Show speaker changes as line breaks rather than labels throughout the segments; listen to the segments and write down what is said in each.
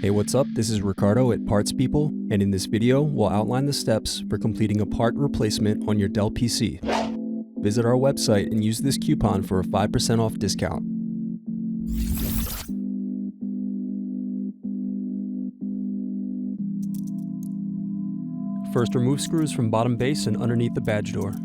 Hey, what's up? This is Ricardo at Parts People, and in this video, we'll outline the steps for completing a part replacement on your Dell PC. Visit our website and use this coupon for a 5% off discount. First, remove screws from bottom base and underneath the badge door.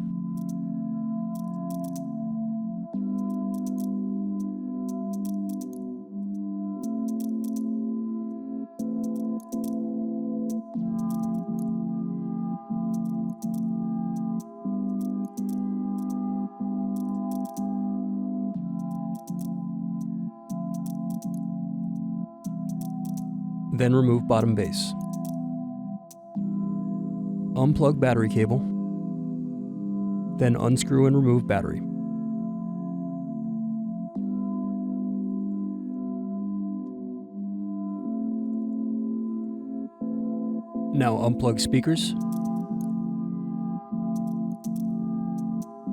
Then remove bottom base. Unplug battery cable. Then unscrew and remove battery. Now unplug speakers.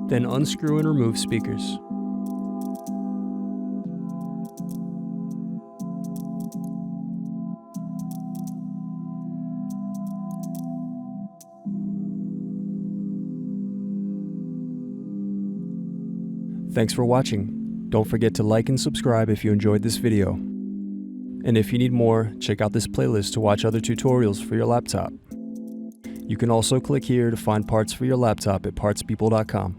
Then unscrew and remove speakers. Thanks for watching. Don't forget to like and subscribe if you enjoyed this video. And if you need more, check out this playlist to watch other tutorials for your laptop. You can also click here to find parts for your laptop at partspeople.com.